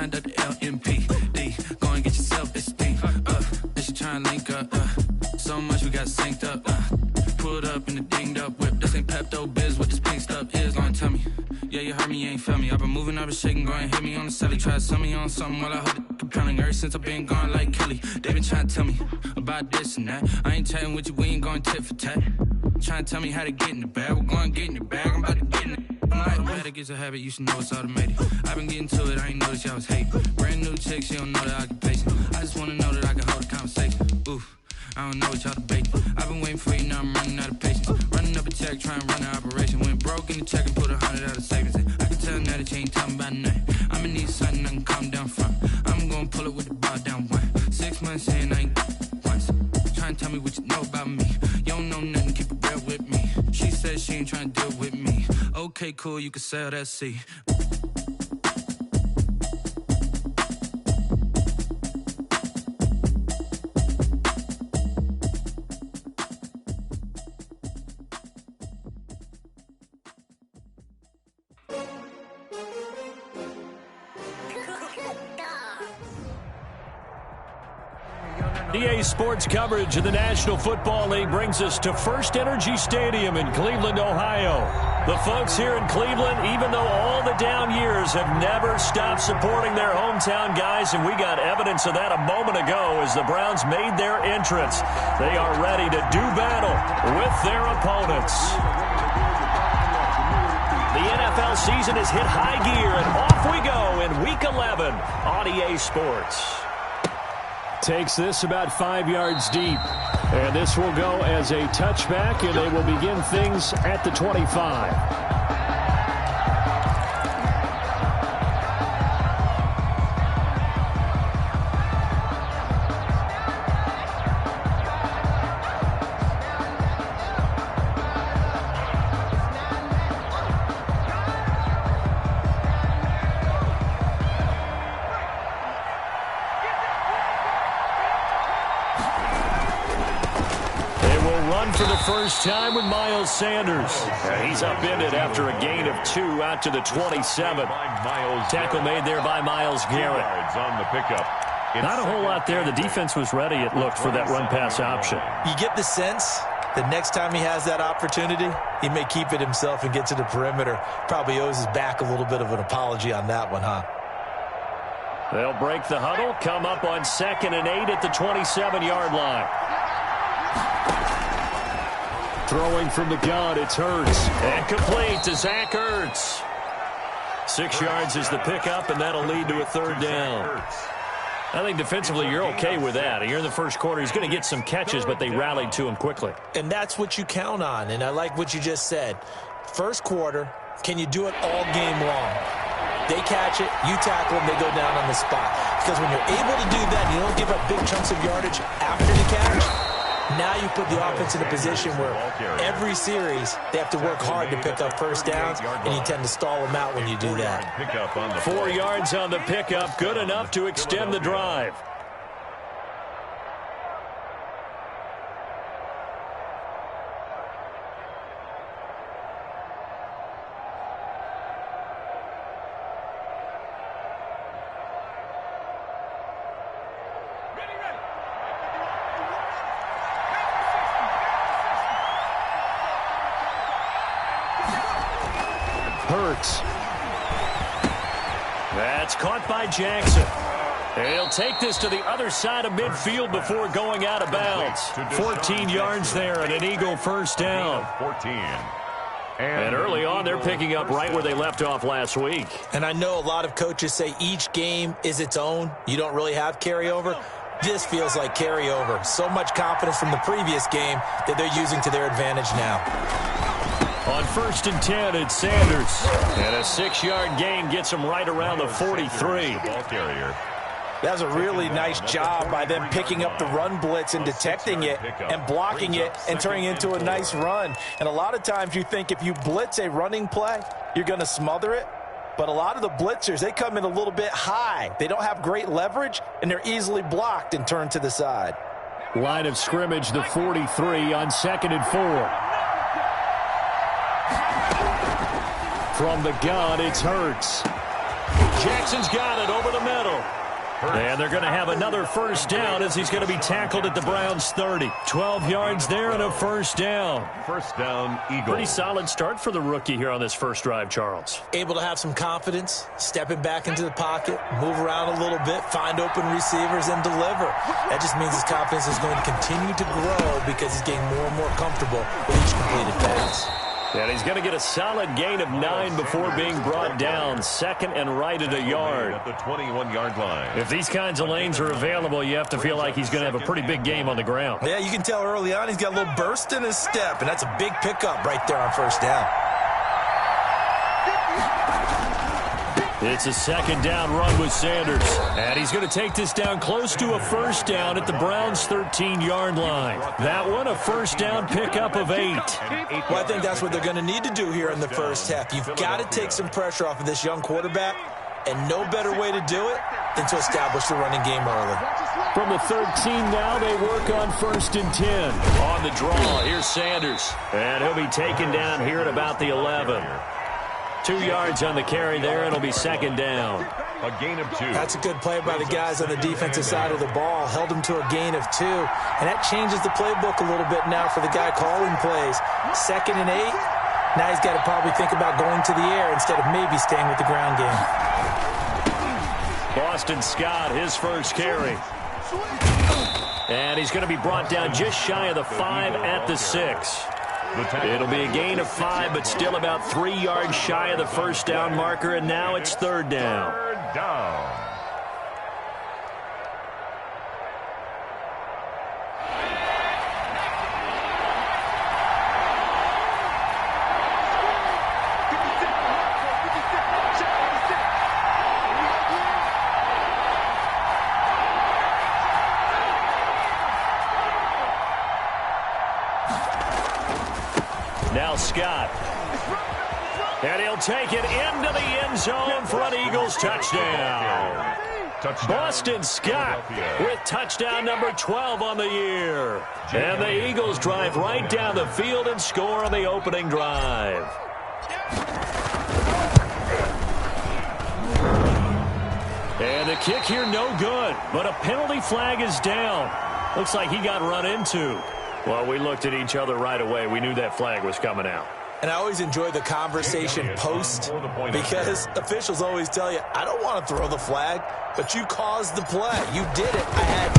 signed up to LMPD. Go and get yourself esteem. And she trying to link up. So much we got synced up. Pulled up in the dinged up whip. This ain't Pepto Biz, what this pink stuff is. Gonna tell me. Yeah, you heard me, you ain't felt me. I've been moving, I've been shaking, go and hit me on the celly. Try to sell me on something while I hold it compelling. Ever since I've been gone like Kelly, they been trying to tell me about this and that. I ain't chatting with you, we ain't going tit for tat. Trying to tell me how to get in the bag. We're going to get in your bag, I'm about to get in it. I'm like, bad, it gets a habit, you should know it's automated. I've been getting to it, I ain't noticed y'all was hating. Brand new chick, she don't know the occupation. I just want to know that I can hold a conversation. Oof. I don't know what y'all debating. I've been waiting for you, now I'm running out of patience. Running up a check, trying to run an operation. Went broke in the check and put 100 out of savings in. I can tell now that you ain't talking about nothing. I'ma need something I can calm down from. I'm gonna pull it with the bar down one. 6 months in, I ain't once. Trying to tell me what you know about me. You don't know nothing, keep it real with me. She said she ain't trying to deal with me. Okay, cool, you can sell that seat. EA Sports coverage of the National Football League brings us to First Energy Stadium in Cleveland, Ohio. The folks here in Cleveland, even though all the down years, have never stopped supporting their hometown guys, and we got evidence of that a moment ago as the Browns made their entrance. They are ready to do battle with their opponents. The NFL season has hit high gear, and off we go in Week 11 on EA Sports. Takes this about 5 yards deep. And this will go as a touchback, and they will begin things at the 25. For the first time with Miles Sanders. He's upended after a gain of 2 out to the 27. Tackle made there by Myles Garrett. On the pickup. Not a whole lot there. The defense was ready, it looked, for that run-pass option. You get the sense that next time he has that opportunity, he may keep it himself and get to the perimeter. Probably owes his back a little bit of an apology on that one, huh? They'll break the huddle, come up on 2nd and 8 at the 27-yard line. Throwing from the gun, it's Hurts. And complete to Zach Ertz. 6 yards is the pickup, and that'll lead to a 3rd down. I think defensively you're okay with that. Here in the first quarter, he's going to get some catches, but they rallied to him quickly. And that's what you count on, and I like what you just said. First quarter, can you do it all game long? They catch it, you tackle them, they go down on the spot. Because when you're able to do that, and you don't give up big chunks of yardage after the catch, now you put the offense in a position where every series they have to work hard to pick up first downs, and you tend to stall them out when you do that. 4 yards on the pickup, good enough to extend the drive. Hurts. That's caught by Jackson. He'll take this to the other side of midfield before going out of bounds. 14 yards there and an Eagle first down. 14. And early on, they're picking up right where they left off last week. And I know a lot of coaches say each game is its own. You don't really have carryover. This feels like carryover. So much confidence from the previous game that they're using to their advantage now. On 1st and 10, it's Sanders. And a 6-yard gain gets him right around the 43. Ball carrier. That was a really nice job by them picking up the run blitz and detecting it and blocking it and turning it into a nice run. And a lot of times you think if you blitz a running play, you're going to smother it. But a lot of the blitzers, they come in a little bit high. They don't have great leverage, and they're easily blocked and turned to the side. Line of scrimmage, the 43 on 2nd and 4. From the gun, it's Hurts. Jackson's got it over the middle. And they're going to have another first down as he's going to be tackled at the Browns' 30. 12 yards there and a first down. First down, Eagles. Pretty solid start for the rookie here on this first drive, Charles. Able to have some confidence, stepping back into the pocket, move around a little bit, find open receivers, and deliver. That just means his confidence is going to continue to grow because he's getting more and more comfortable with each completed pass. And he's going to get a solid gain of 9 before being brought down. Second and right at a yard. At the 21-yard line. If these kinds of lanes are available, you have to feel like he's going to have a pretty big game on the ground. Yeah, you can tell early on he's got a little burst in his step, and that's a big pickup right there on first down. It's a second down run with Sanders. And he's going to take this down close to a first down at the Browns' 13-yard line. That one, a first down pickup of 8. Well, I think that's what they're going to need to do here in the first half. You've got to take some pressure off of this young quarterback, and no better way to do it than to establish the running game early. From the 13 now, they work on first and 10. On the draw, here's Sanders. And he'll be taken down here at about the 11. 2 yards on the carry there, and it'll be second down. A gain of 2. That's a good play by the guys on the defensive side of the ball. Held them to a gain of 2. And that changes the playbook a little bit now for the guy calling plays. Second and 8. Now he's got to probably think about going to the air instead of maybe staying with the ground game. Boston Scott, his first carry. And he's going to be brought down just shy of the 5 at the 6. It'll be a gain of 5, but still about 3 yards shy of the first down marker, and now it's third down. Third down. Now Scott. And he'll take it into the end zone for an Eagles touchdown. Boston Scott with touchdown number 12 on the year. And the Eagles drive right down the field and score on the opening drive. And the kick here no good, but a penalty flag is down. Looks like he got run into. Well, we looked at each other right away. We knew that flag was coming out. And I always enjoy the conversation post because officials always tell you, I don't want to throw the flag, but you caused the play. You did it. I had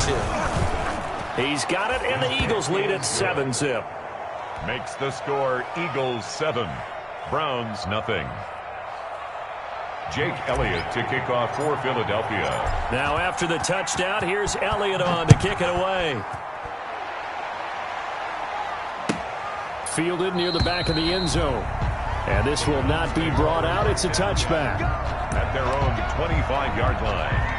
to. He's got it, and the Eagles lead at 7-zip. Makes the score Eagles 7, Browns nothing. Jake Elliott to kick off for Philadelphia. Now after the touchdown, here's Elliott on to kick it away. Fielded near the back of the end zone. And this will not be brought out. It's a touchback. At their own 25-yard line.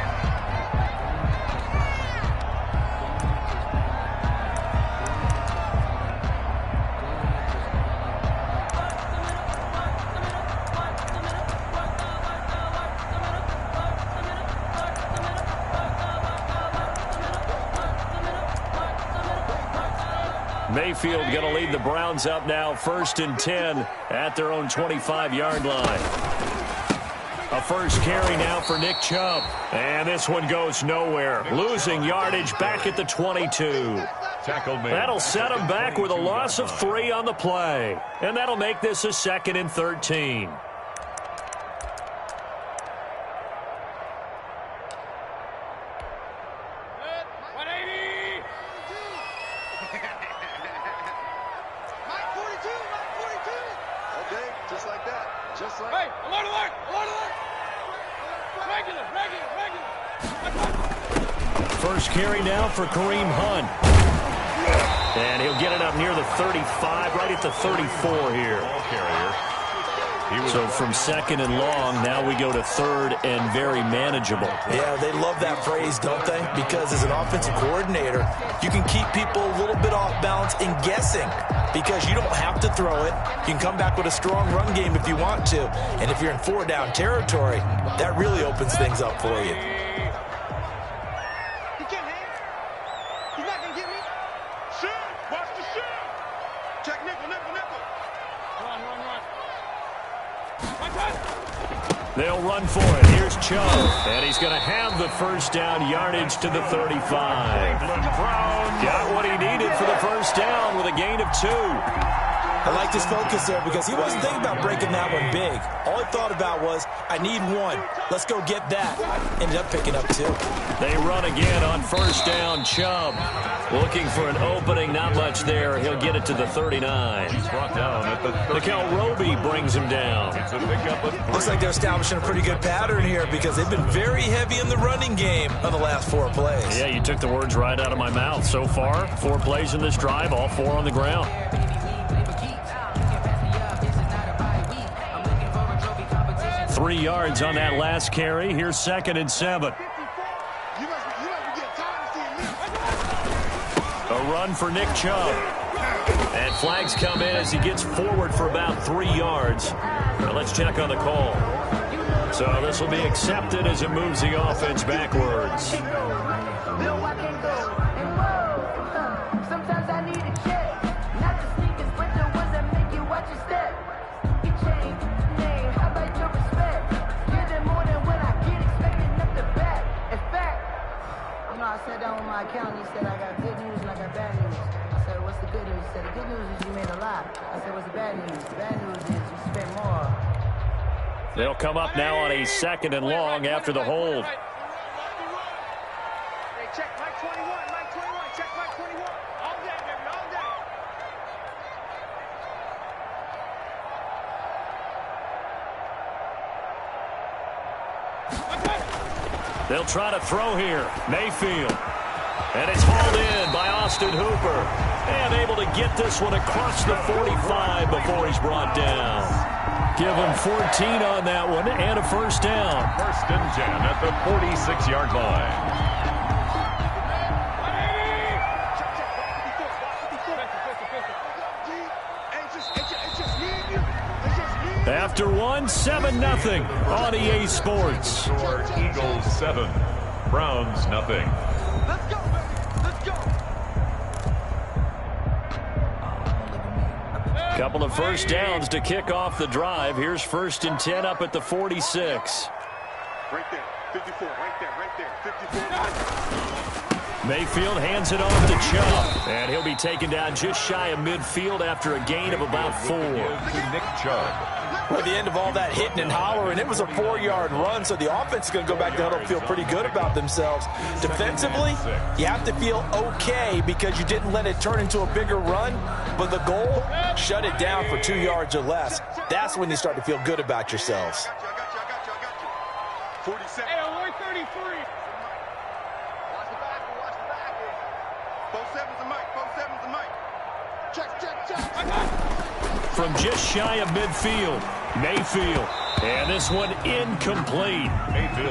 Mayfield going to lead the Browns up now, 1st and 10 at their own 25-yard line. A first carry now for Nick Chubb. And this one goes nowhere. Losing yardage back at the 22. That'll set him back with a loss of 3 on the play. And that'll make this a 2nd and 13. First carry now for Kareem Hunt. And he'll get it up near the 35, right at the 34 here. So from 2nd and long, now we go to 3rd and very manageable. Yeah, they love that phrase, don't they? Because as an offensive coordinator, you can keep people a little bit off balance and guessing because you don't have to throw it. You can come back with a strong run game if you want to. And if you're in 4-down territory, that really opens things up for you. They'll run for it. Here's Chubb. And he's going to have the first down, yardage to the 35. Got what he needed for the first down with a gain of 2. I like his focus there because he wasn't thinking about breaking that one big. All he thought about was, I need 1. Let's go get that. Ended up picking up 2. They run again on first down. Chubb looking for an opening. Not much there. He'll get it to the 39. He's brought down at the 30. Mikel Roby brings him down. It's a pickup of 3. Looks like they're establishing a pretty good pattern here because they've been very heavy in the running game on the last 4 plays. Yeah, you took the words right out of my mouth. So far, 4 plays in this drive, all 4 on the ground. 3 yards on that last carry. Here's 2nd and 7. A run for Nick Chubb. And flags come in as he gets forward for about 3 yards. Now let's check on the call. So this will be accepted as it moves the offense backwards. I sat down with my accountant. He said, I got good news and I got bad news. I said, what's the good news? He said, the good news is you made a lot. I said, what's the bad news? The bad news is you spent more. They'll come up now on a 2nd and long after the hold. Hey, check Mike 21, Mike 21, check Mike 21. All day, baby, all day. They'll try to throw here. Mayfield. And it's hauled in by Austin Hooper. And able to get this one across the 45 before he's brought down. Give him 14 on that one and a first down. 1st and 10 at the 46-yard line. After 1, 7-0 on EA Sports. Score Eagles 7, Browns nothing. Let's go, baby. Let's go. Couple of first downs to kick off the drive. Here's 1st and 10 up at the 46. Right there, 54, right there, 54. Mayfield hands it off to Chubb. And he'll be taken down just shy of midfield after a gain of about 4. To Nick Chubb. At the end of all that hitting and hollering, it was a 4-yard run, so the offense is going to go back to huddle and feel pretty good about themselves. Defensively, you have to feel okay because you didn't let it turn into a bigger run, but the goal, shut it down for 2 yards or less. That's when you start to feel good about yourselves. I got you. 47. Hey, only 33. Watch the back, watch the back. 47's a mic, 47's a mic. Check. From just shy of midfield, Mayfield. And this one incomplete.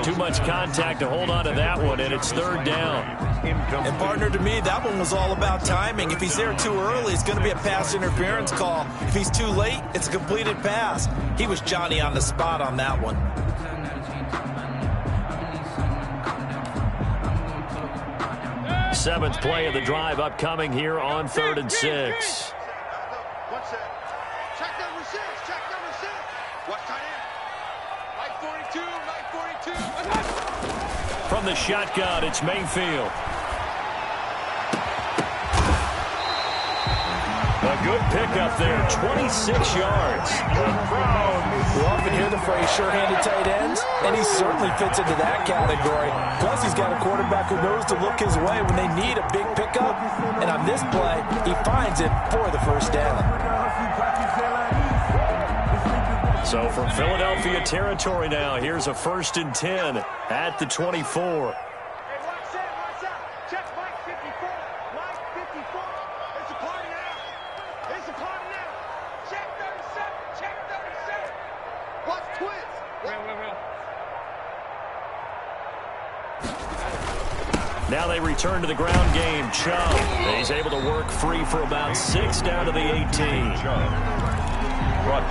Too much contact to hold on to that one, and it's 3rd down. And, partner, to me, that one was all about timing. If he's there too early, it's going to be a pass interference call. If he's too late, it's a completed pass. He was Johnny on the spot on that one. Seventh play of the drive upcoming here on 3rd and 6. One set. Check number 6. Check number 6. Watch tight end. Mike 42. From the shotgun, it's Mayfield. A good pickup there, 26 yards. We often hear the phrase sure-handed tight ends, and he certainly fits into that category. Plus, he's got a quarterback who knows to look his way when they need a big pickup. And on this play, he finds it for the first down. So from Philadelphia territory now, here's a 1st and 10 at the 24. Hey, watch out. Check Mike 54. Mike 54. It's a party now. It's a party now. Check 37. Check 37. Watch twins. Well. Now they return to the ground game. Chubb. He's able to work free for about 6 down to the 18.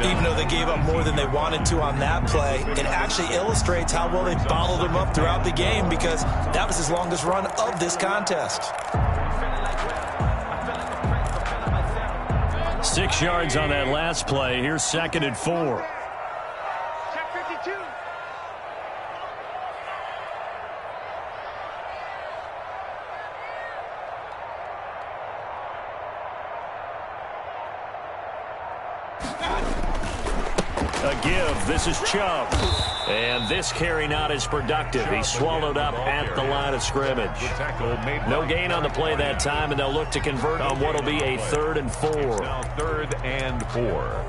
Even though they gave up more than they wanted to on that play, it actually illustrates how well they followed him up throughout the game because that was his longest run of this contest. 6 yards on that last play. Here's 2nd and 4. Check 52. A give. This is Chubb. And this carry not as productive. He's swallowed up at the line of scrimmage. No gain on the play that time, and they'll look to convert on what will be a 3rd and 4. Now 3rd and 4.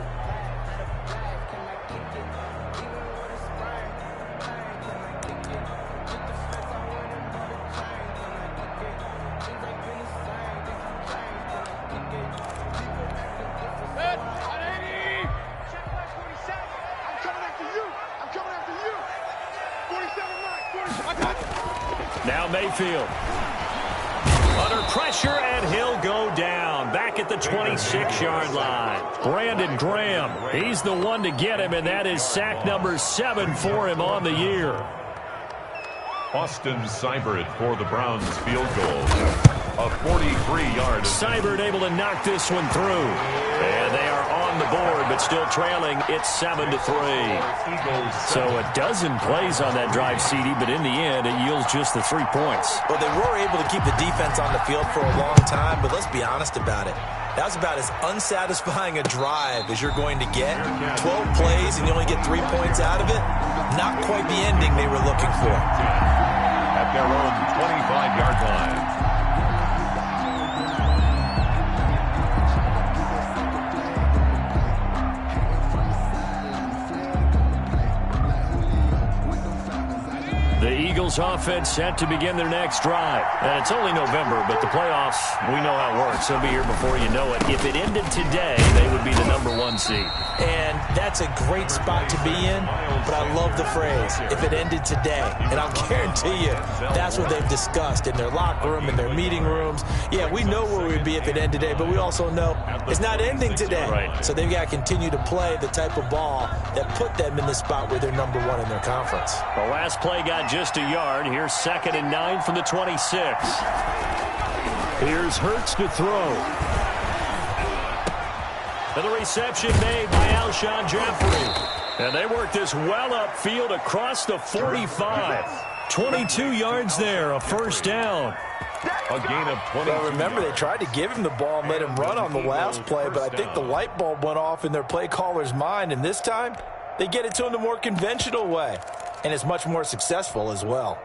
Now Mayfield. Under pressure, and he'll go down. Back at the 26-yard line. Brandon Graham, he's the one to get him, and that is sack number 7 for him on the year. Austin Seibert for the Browns field goal. A 43-yard. Seibert able to knock this one through. And they are on the board, but still trailing. It's 7-3. So a dozen plays on that drive, CD, but in the end, it yields just the 3 points. Well, they were able to keep the defense on the field for a long time, but let's be honest about it. That was about as unsatisfying a drive as you're going to get. 12 plays and you only get 3 points out of it. Not quite the ending they were looking for. At their own 25-yard line. The Eagles offense set to begin their next drive. And it's only November, but the playoffs, we know how it works. They'll be here before you know it. If it ended today, they would be the #1 seed. And that's a great spot to be in, but I love the phrase, if it ended today. And I'll guarantee you, that's what they've discussed in their locker room, in their meeting rooms. Yeah, we know where we'd be if it ended today, but we also know it's not ending today. Right. So they've got to continue to play the type of ball that put them in the spot where they're #1 in their conference. The last play got just a yard. Here's 2nd and 9 from the 26. Here's Hurts to throw. And the reception made by Alshon Jeffrey. And they work this well upfield across the 45. 22 yards there, a 1st down. A gain of 20. Well, remember, they tried to give him the ball and let him run on the last play, but I think the light bulb went off in their play caller's mind, and this time they get it to him the more conventional way, and it's much more successful as well.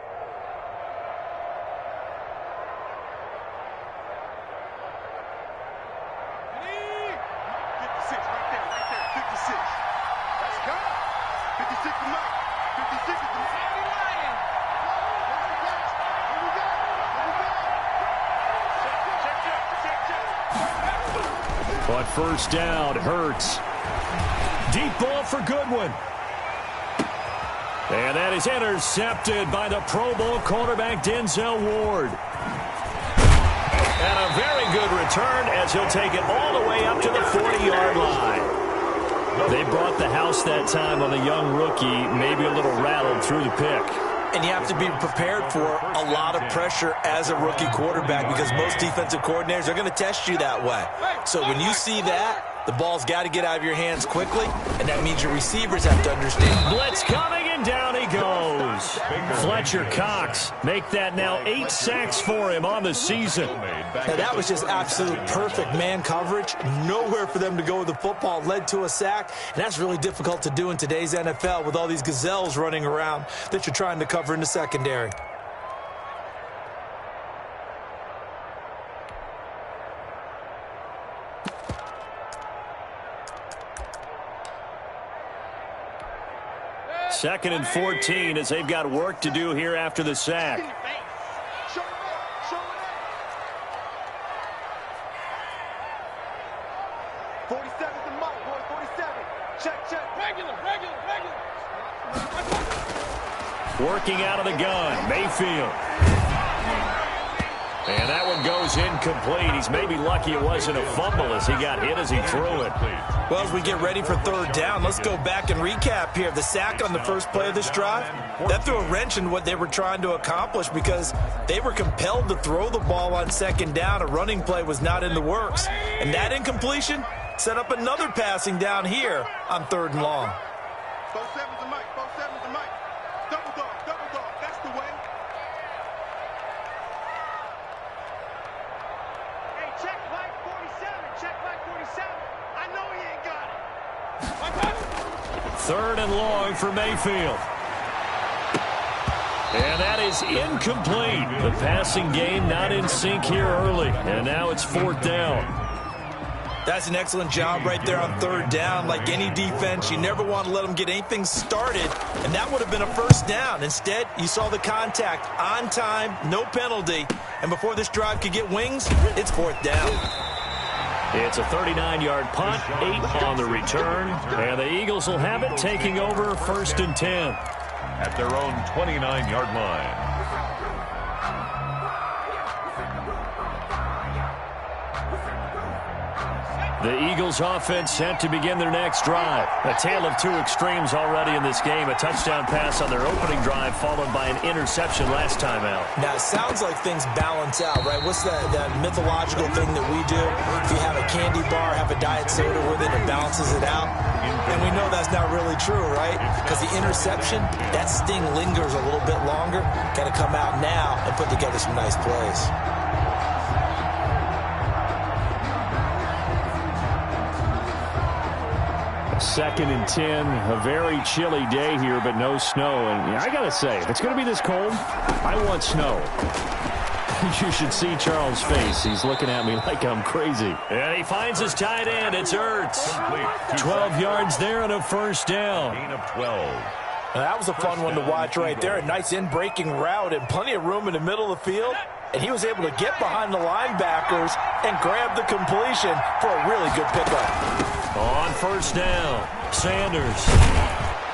But 1st down, Hurts. Deep ball for Goodwin. And that is intercepted by the Pro Bowl cornerback Denzel Ward. And a very good return as he'll take it all the way up to the 40-yard line. They brought the house that time on the young rookie, maybe a little rattled through the pick. And you have to be prepared for a lot of pressure as a rookie quarterback because most defensive coordinators are going to test you that way. So when you see that, the ball's got to get out of your hands quickly, and that means your receivers have to understand. Blitz coming, and down he goes. Fletcher Cox make that now 8 sacks for him on the season. Now, that was just absolute perfect man coverage. Nowhere for them to go with the football. Led to a sack, and that's really difficult to do in today's NFL with all these gazelles running around that you're trying to cover in the secondary. Second and 14 as they've got work to do here after the sack. Working out of the gun, Mayfield. And that one goes incomplete. He's maybe lucky it wasn't a fumble as he got hit as he threw it. Well, as we get ready for 3rd down, let's go back and recap here. The sack on the first play of this drive, that threw a wrench in what they were trying to accomplish because they were compelled to throw the ball on 2nd down. A running play was not in the works. And that incompletion set up another passing down here on 3rd and long. 3rd and long for Mayfield. And that is incomplete. The passing game not in sync here early. And now it's 4th down. That's an excellent job right there on 3rd down. Like any defense, you never want to let them get anything started. And that would have been a 1st down. Instead, you saw the contact on time, no penalty. And before this drive could get wings, it's 4th down. It's a 39-yard punt, 8 on the return. And the Eagles will have it, taking over 1st and 10. At their own 29-yard line. The Eagles offense set to begin their next drive. A tale of two extremes already in this game. A touchdown pass on their opening drive followed by an interception last time out. Now, it sounds like things balance out, right? What's that mythological thing that we do? If you have a candy bar, have a diet soda with it, it balances it out. And we know that's not really true, right? Because the interception, that sting lingers a little bit longer. Got to come out now and put together some nice plays. 2nd and 10, a very chilly day here, but no snow. And I got to say, if it's going to be this cold, I want snow. You should see Charles' face. He's looking at me like I'm crazy. And he finds his tight end. It's Ertz. 12 yards there and a 1st down. Gain of 12. Now, that was a fun one to watch right there. A nice in-breaking route and plenty of room in the middle of the field. And he was able to get behind the linebackers and grab the completion for a really good pickup. On 1st down, Sanders.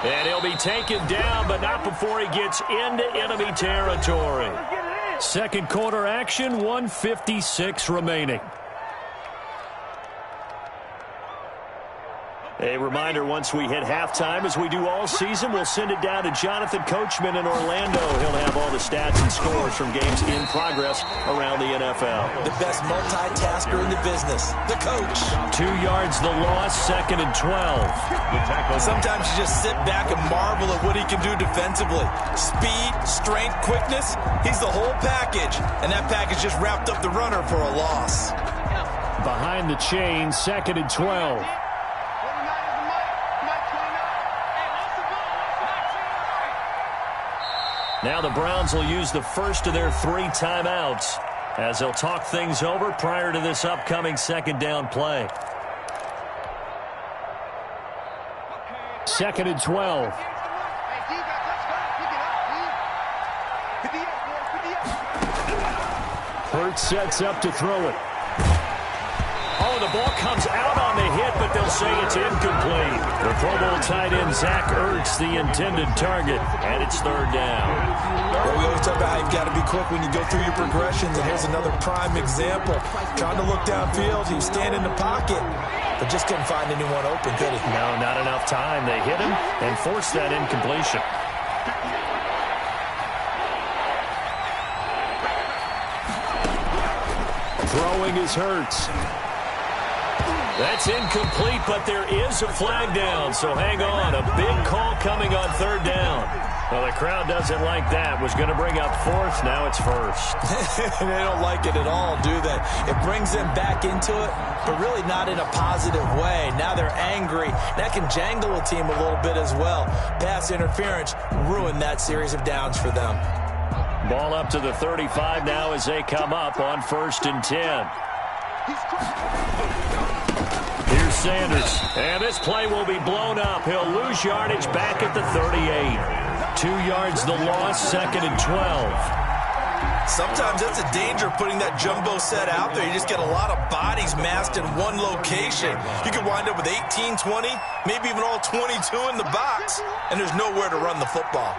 And he'll be taken down, but not before he gets into enemy territory. 2nd quarter action, 1:56 remaining. A reminder, once we hit halftime, as we do all season, we'll send it down to Jonathan Coachman in Orlando. He'll have all the stats and scores from games in progress around the NFL. The best multitasker in the business, the coach. 2 yards the loss, 2nd and 12. Sometimes you just sit back and marvel at what he can do defensively. Speed, strength, quickness, he's the whole package. And that package just wrapped up the runner for a loss. Behind the chain, 2nd and 12. Now the Browns will use the first of their 3 timeouts as they'll talk things over prior to this upcoming 2nd down play. 2nd and 12. Hurts sets up to throw it. Oh, the ball comes out on the hit, but they'll say it's incomplete. The Pro Bowl tight end Zach Ertz, the intended target, and it's 3rd down. Well, we always talk about how you've got to be quick when you go through your progressions, and here's another prime example. Trying to look downfield, he was standing in the pocket, but just couldn't find anyone open, could he? No, not enough time. They hit him and forced that incompletion. Throwing is Hurts. That's incomplete, but there is a flag down, so hang on. A big call coming on 3rd down. Well, the crowd doesn't like that. Was going to bring up 4th, now it's 1st. They don't like it at all, do they? It brings them back into it, but really not in a positive way. Now they're angry. That can jangle a team a little bit as well. Pass interference ruined that series of downs for them. Ball up to the 35 now as they come up on 1st and 10. Here's Sanders, and this play will be blown up. He'll lose yardage back at the 38. 2 yards the loss, 2nd and 12. Sometimes that's a danger putting that jumbo set out there. You just get a lot of bodies massed in one location. You could wind up with 18, 20, maybe even all 22 in the box, and there's nowhere to run the football.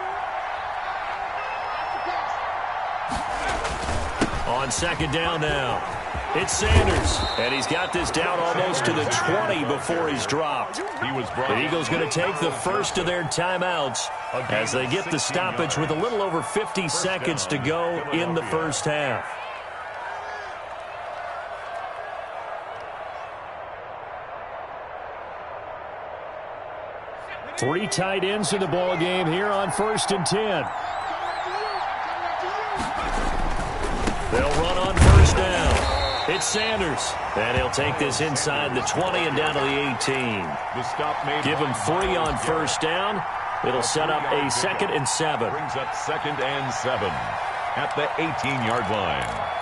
On 2nd down now, it's Sanders, and he's got this down almost to the 20 before he's dropped. The Eagles going to take the first of their timeouts as they get the stoppage with a little over 50 seconds to go in the first half. Three tight ends in the ball game here on 1st and 10. They'll run on 1st down. It's Sanders. And he'll take this inside the 20 and down to the 18. The stop made. Give him 3 on first down. It'll set up a 2nd and 7. Brings up 2nd and 7 at the 18-yard line.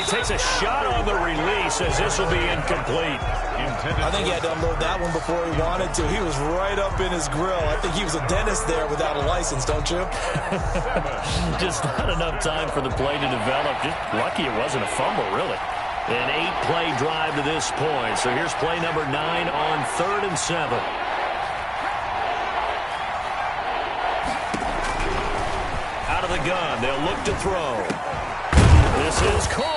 Takes a shot on the release as this will be incomplete. I think he had to unload that one before he wanted to. He was right up in his grill. I think he was a dentist there without a license, don't you? Just not enough time for the play to develop. Just lucky it wasn't a fumble, really. An 8-play drive to this point. So here's play number 9 on 3rd and 7. Out of the gun, they'll look to throw. This is caught.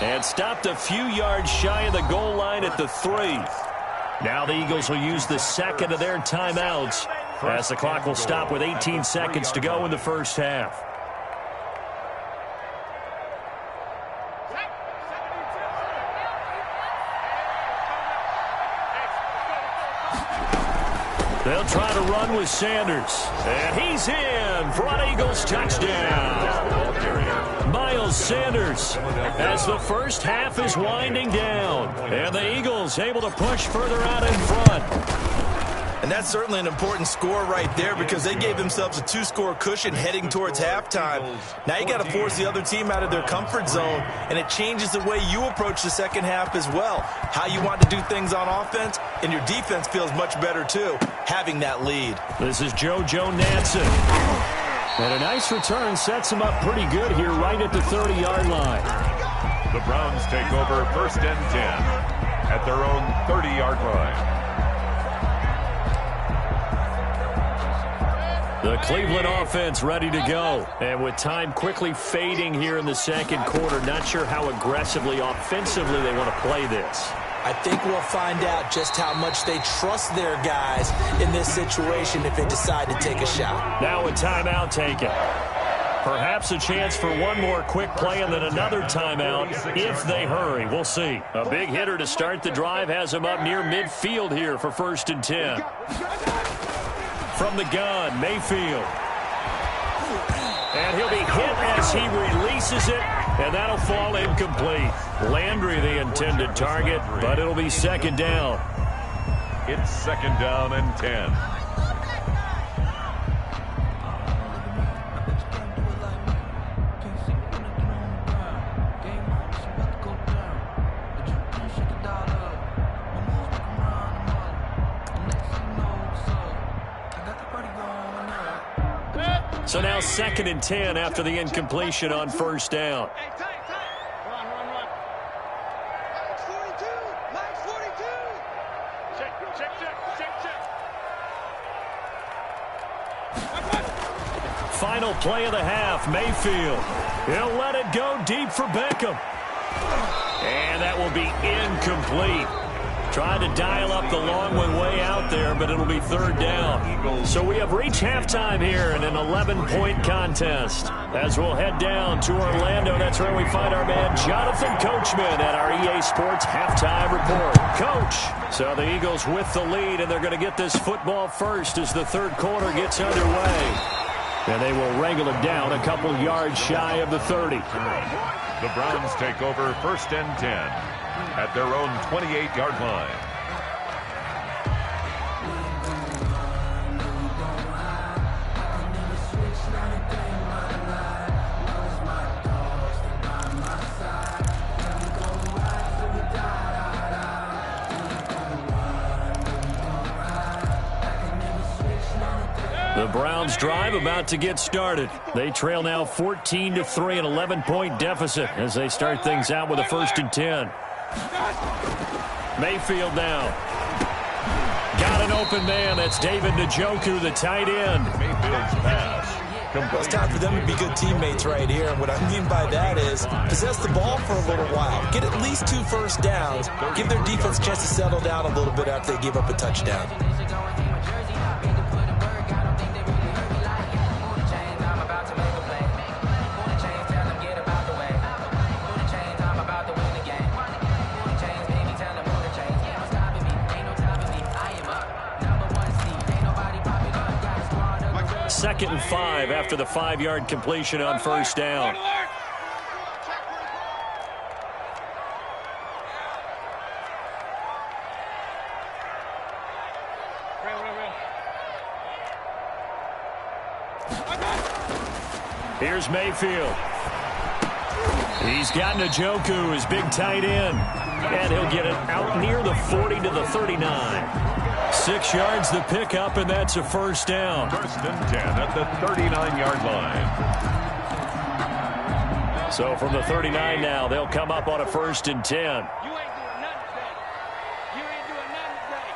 And stopped a few yards shy of the goal line at the 3. Now the Eagles will use the 2nd of their timeouts as the clock will stop with 18 seconds to go in the first half. They'll try to run with Sanders. And he's in for an Eagles touchdown. Miles Sanders as the first half is winding down. And the Eagles able to push further out in front. And that's certainly an important score right there because they gave themselves a 2-score cushion heading towards halftime. Now you got to force the other team out of their comfort zone, and it changes the way you approach the second half as well. How you want to do things on offense, and your defense feels much better too, having that lead. This is JoJo Natson. And a nice return sets him up pretty good here right at the 30-yard line. The Browns take over 1st and 10 at their own 30-yard line. The Cleveland offense ready to go. And with time quickly fading here in the second quarter, not sure how aggressively, offensively they want to play this. I think we'll find out just how much they trust their guys in this situation if they decide to take a shot. Now a timeout taken. Perhaps a chance for one more quick play and then another timeout if they hurry. We'll see. A big hitter to start the drive has him up near midfield here for 1st and 10. From the gun, Mayfield. And he'll be hit as he releases it, and that'll fall incomplete. Landry the intended target, but it'll be 2nd down. It's 2nd down and 10. So now 2nd and 10 after the incompletion on 1st down. Final play of the half, Mayfield. He'll let it go deep for Beckham. And that will be incomplete. Tried to dial up the long one way out there, but it'll be 3rd down. So we have reached halftime here in an 11-point contest. As we'll head down to Orlando, that's where we find our man Jonathan Coachman at our EA Sports Halftime Report. Coach, so the Eagles with the lead, and they're going to get this football first as the 3rd quarter gets underway. And they will wrangle it down a couple yards shy of the 30. The Browns take over 1st and 10 at their own 28-yard line. The Browns drive about to get started. They trail now 14-3, an 11-point deficit as they start things out with a 1st and 10. Mayfield now. Got an open man. That's David Njoku, the tight end. Mayfield's pass. It's time for them to be good teammates right here. And what I mean by that is possess the ball for a little while. Get at least 2 first downs. Give their defense a chance to settle down a little bit after they give up a touchdown. 2nd and 5 after the 5-yard completion on first down. Here's Mayfield. He's got Njoku, his big tight end. And he'll get it out near the 40 to the 39. 6 yards the pickup, and that's a first down. First and 10 at the 39-yard line. So from the 39 now, they'll come up on a first and 10. You ain't doing nothing today. You ain't doing nothing today.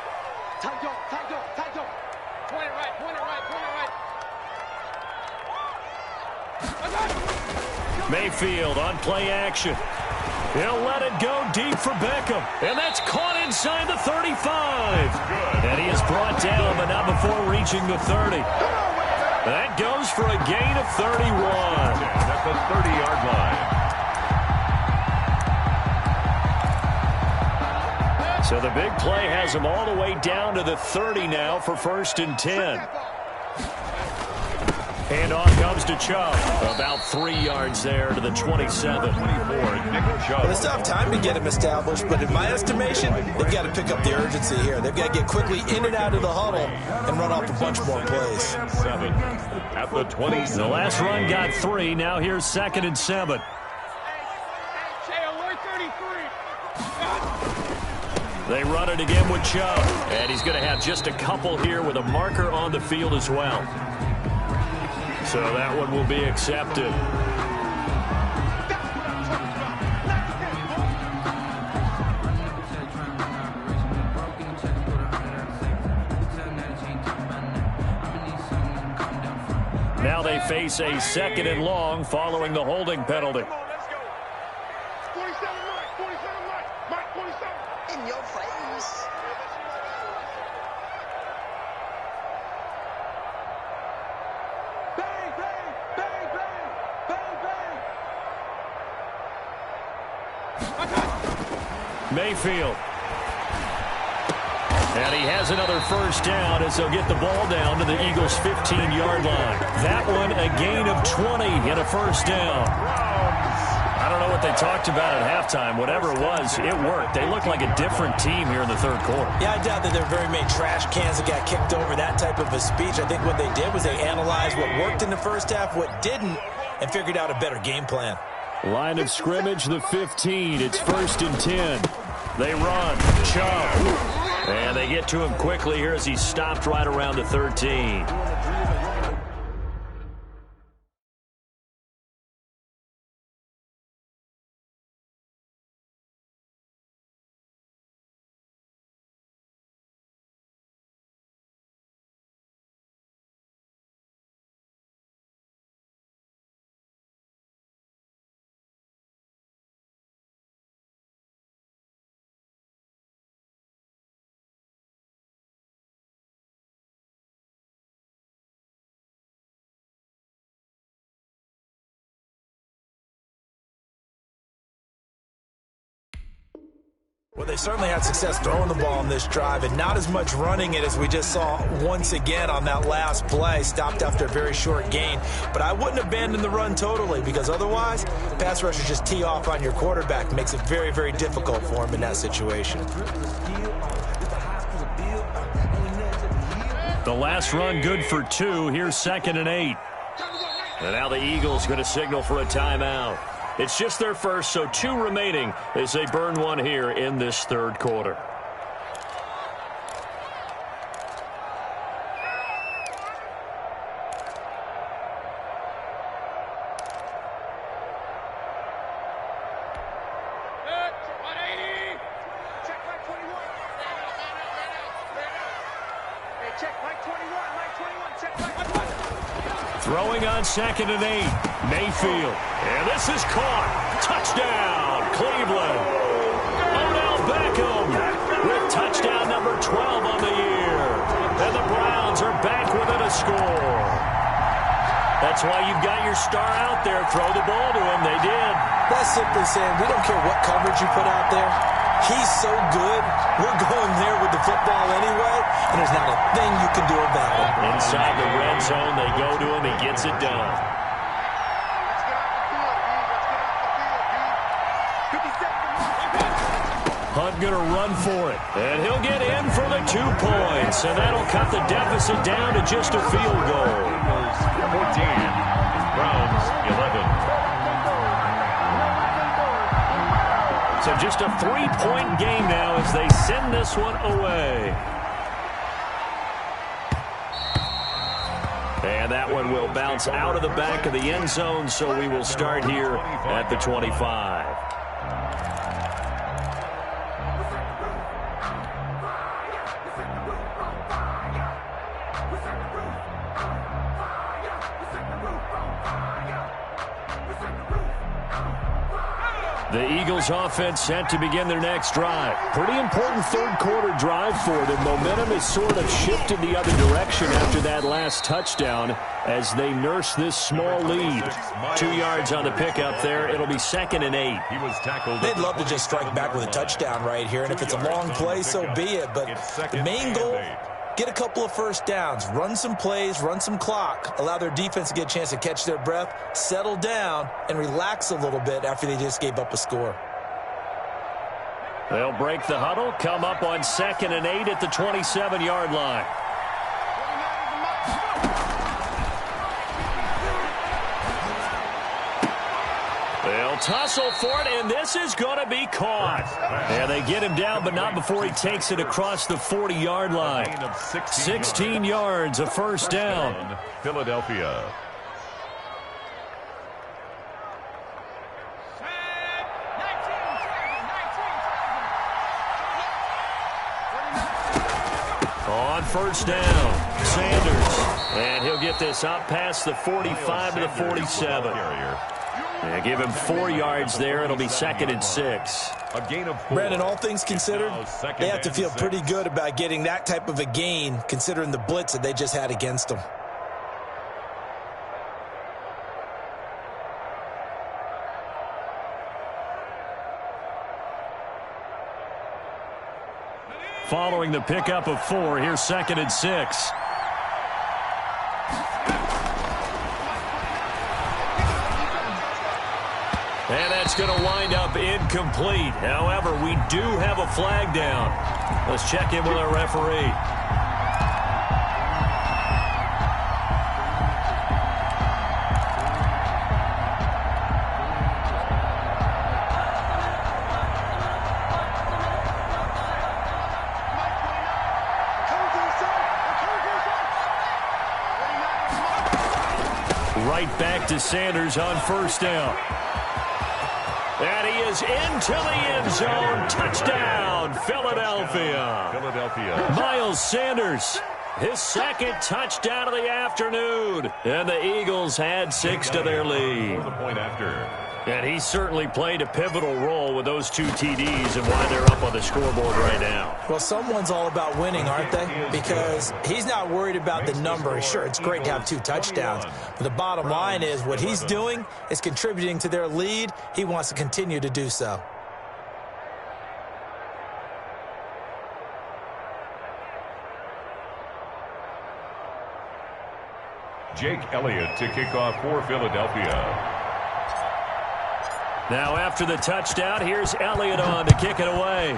Tight go, tight go, tight go. Point it right, point it right, point it right. Mayfield on play action. He'll let it go deep for Beckham. And that's caught inside the 35. And he is brought down, but not before reaching the 30. That goes for a gain of 31. At the 30-yard line. So the big play has him all the way down to the 30 now for first and 10. And off comes to Chubb. About 3 yards there to the 27. 24, Nick Chubb. Well, it's tough time to get him established, but in my estimation, they've got to pick up the urgency here. They've got to get quickly in and out of the huddle and run off a bunch more plays. 7 at the 20. The last run got 3. Now here's 2nd and 7. Hey, alert 33. They run it again with Chubb. And he's going to have just a couple here with a marker on the field as well. So that one will be accepted. Now they face a 2nd and long following the holding penalty. Come on, let's go. 47 Mike, 47 Mike, Mike 47. In your face. Bang, bang, bang, bang, bang, bang. Mayfield. And he has another first down as they'll get the ball down to the Eagles' 15-yard line. That one a gain of 20 and a first down. I don't know what they talked about at halftime. Whatever it was, it worked. They looked like a different team here in the third quarter. Yeah, I doubt that there were very many trash cans that got kicked over, that type of a speech. I think what they did was they analyzed what worked in the first half, what didn't, and figured out a better game plan. Line of scrimmage, the 15. It's first and 10. They run. Chubb. And they get to him quickly here as he's stopped right around the 13. Well, they certainly had success throwing the ball on this drive and not as much running it as we just saw once again on that last play. Stopped after a very short gain. But I wouldn't abandon the run totally because otherwise, pass rushers just tee off on your quarterback. Makes it very, very difficult for him in that situation. The last run good for 2. Here's 2nd and 8. And now the Eagles going to signal for a timeout. It's just their first, so 2 remaining as they burn one here in this third quarter. Check Mike 21. Hey, check Mike 21, Mike 21, check Mike 21. Throwing on 2nd and 8. Mayfield. And this is caught. Touchdown, Cleveland. Odell Beckham with touchdown number 12 on the year. And the Browns are back within a score. That's why you've got your star out there. Throw the ball to him. They did. That's simply saying we don't care what coverage you put out there. He's so good. We're going there with the football anyway. and there's not a thing you can do about it. Inside the red zone, they go to him. He gets it done. Hunt going to run for it. And he'll get in for the 2 points. And that'll cut the deficit down to just a field goal. 14. Browns 11. So just a 3-point game now as they send this one away. And that one will bounce out of the back of the end zone, so we will start here at the 25. The Eagles offense set to begin their next drive. Pretty important third-quarter drive for them. Momentum has sort of shifted the other direction after that last touchdown as they nurse this small lead. 2 yards on the pickup there. It'll be 2nd and 8. He was tackled. They'd love to just strike back with a touchdown right here, and if it's a long play, so be it. But the main goal, get a couple of first downs, run some plays, run some clock, allow their defense to get a chance to catch their breath, settle down, and relax a little bit after they just gave up a score. They'll break the huddle, come up on 2nd and 8 at the 27-yard line. They'll tussle for it, and this is going to be caught. And they get him down, but not before he takes it across the 40-yard line. 16 yards, a first down. Philadelphia. On first down, Sanders. And he'll get this up past the 45 to the 47. And give him 4 yards there. It'll be 2nd and 6. A gain of 4. Brandon, all things considered, they have to feel pretty good about getting that type of a gain considering the blitz that they just had against them. Following the pickup of 4, here's 2nd and 6. And that's going to wind up incomplete. However, we do have a flag down. Let's check in with our referee. Right back to Sanders on first down. And he is into the end zone. Touchdown, Philadelphia. Miles Sanders, his 2nd touchdown of the afternoon. And the Eagles add 6 to their lead. And he certainly played a pivotal role with those 2 TDs and why they're up on the scoreboard right now. Well, someone's all about winning, aren't they? Because he's not worried about the number. Sure, it's great to have 2 touchdowns. But the bottom line is what he's doing is contributing to their lead. He wants to continue to do so. Jake Elliott to kick off for Philadelphia. Now after the touchdown, here's Elliott on to kick it away.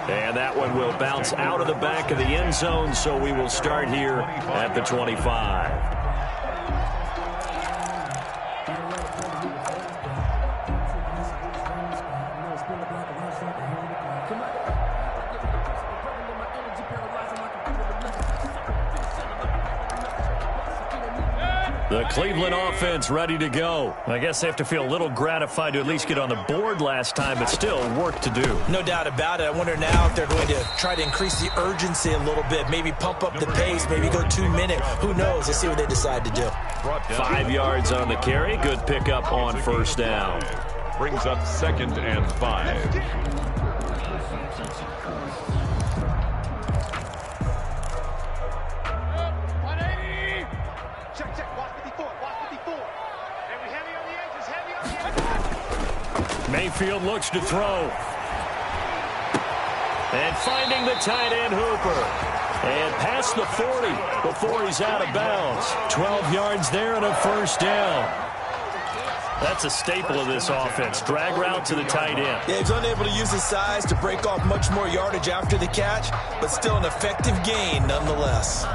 And that one will bounce out of the back of the end zone, so we will start here at the 25. The Cleveland offense ready to go. I guess they have to feel a little gratified to at least get on the board last time, but still work to do. No doubt about it. I wonder now if they're going to try to increase the urgency a little bit, maybe pump up the pace, maybe go 2 minute. Who knows? Let's see what they decide to do. 5 yards on the carry. Good pickup on first down. Brings up 2nd and 5. Mayfield looks to throw. And finding the tight end Hooper. And past the 40 before he's out of bounds. 12 yards there and a first down. That's a staple of this offense. Drag route to the tight end. Yeah, he's unable to use his size to break off much more yardage after the catch, but still an effective gain nonetheless.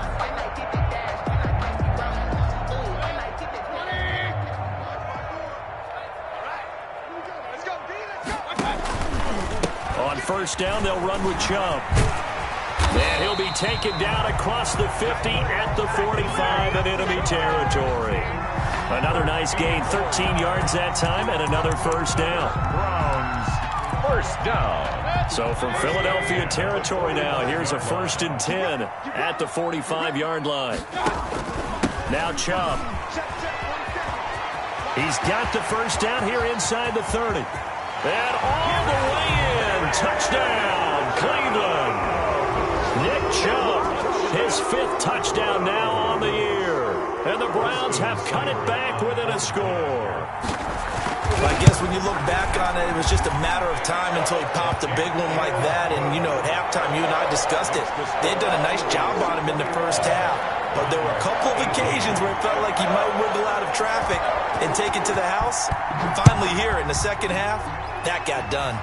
On first down, they'll run with Chubb. And he'll be taken down across the 50 at the 45 in enemy territory. Another nice gain, 13 yards that time, and another first down. Browns, first down. So from Philadelphia territory now, here's a 1st and 10 at the 45-yard line. Now Chubb. He's got the first down here inside the 30. And all the way in, touchdown, Cleveland. Nick Chubb, his 5th touchdown now on the year. And the Browns have cut it back within a score. I guess when you look back on it, it was just a matter of time until he popped a big one like that. And, you know, at halftime, you and I discussed it. They had done a nice job on him in the first half. But there were a couple of occasions where it felt like he might wiggle out of traffic and take it to the house. Finally here in the second half, that got done.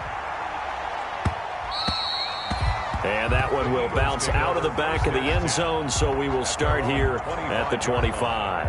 And that one will bounce out of the back of the end zone, so we will start here at the 25.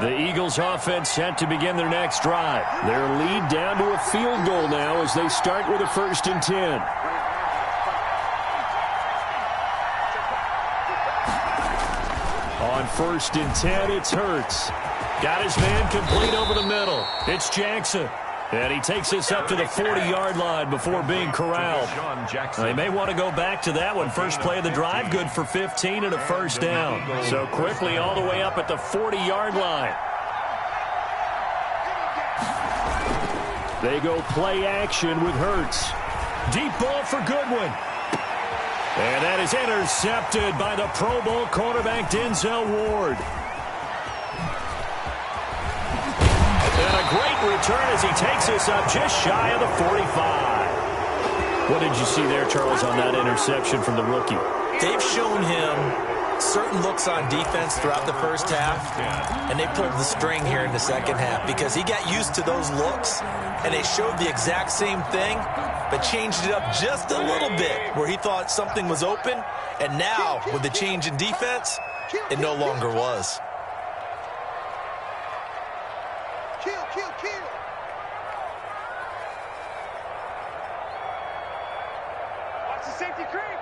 The Eagles offense set to begin their next drive. Their lead down to a field goal now as they start with a 1st and 10. On 1st and 10, it's Hurts. Got his man complete over the middle. It's Jackson. And he takes this up to the 40-yard line before being corralled. They may want to go back to that one. First play of the drive, good for 15 and a first down. So quickly all the way up at the 40-yard line. They go play action with Hurts. Deep ball for Goodwin. And that is intercepted by the Pro Bowl cornerback Denzel Ward. And a great return as he takes us up just shy of the 45. What did you see there, Charles, on that interception from the rookie? They've shown him certain looks on defense throughout the first half, and they pulled the string here in the second half because he got used to those looks, and they showed the exact same thing, but changed it up just a little bit where he thought something was open, and now with the change in defense, it no longer was. Watch the safety creep.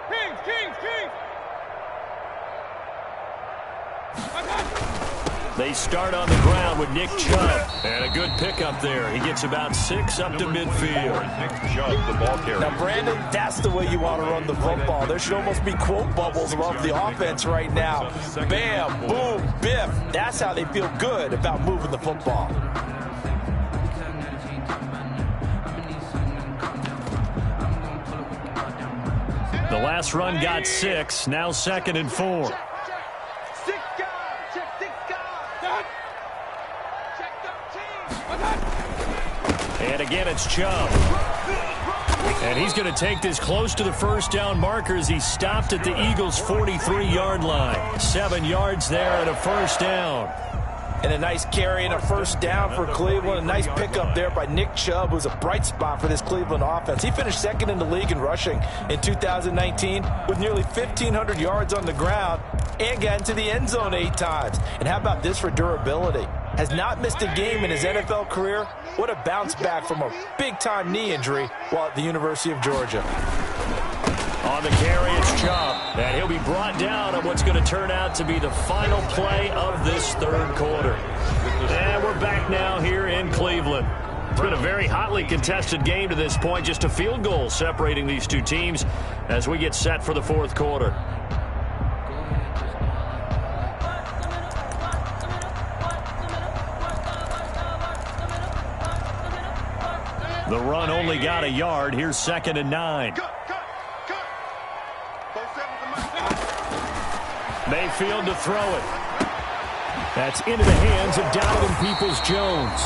Kings. They start on the ground with Nick Chubb. And a good pickup there. He gets about 6 up to midfield. Nick Chubb, the ball carrier. Now, Brandon, that's the way you want to run the football. There should almost be quote bubbles above the offense right now. Bam, boom, biff. That's how they feel good about moving the football. The last run got 6. Now 2nd and 4. And again, it's Chubb. And he's going to take this close to the first down marker as he stopped at the Eagles' 43-yard line. 7 yards there and a first down. And a nice carry and a first down for Cleveland. A nice pickup there by Nick Chubb, who's a bright spot for this Cleveland offense. He finished 2nd in the league in rushing in 2019 with nearly 1,500 yards on the ground and got into the end zone 8 times. And how about this for durability? Has not missed a game in his NFL career. What a bounce back from a big-time knee injury while at the University of Georgia. On the carry, it's Chubb. And he'll be brought down on what's going to turn out to be the final play of this 3rd quarter. And we're back now here in Cleveland. It's been a very hotly contested game to this point. Just a field goal separating these two teams as we get set for the 4th quarter. The run only got a yard. Here's 2nd and 9. Mayfield to throw it. That's into the hands of Donovan Peoples-Jones.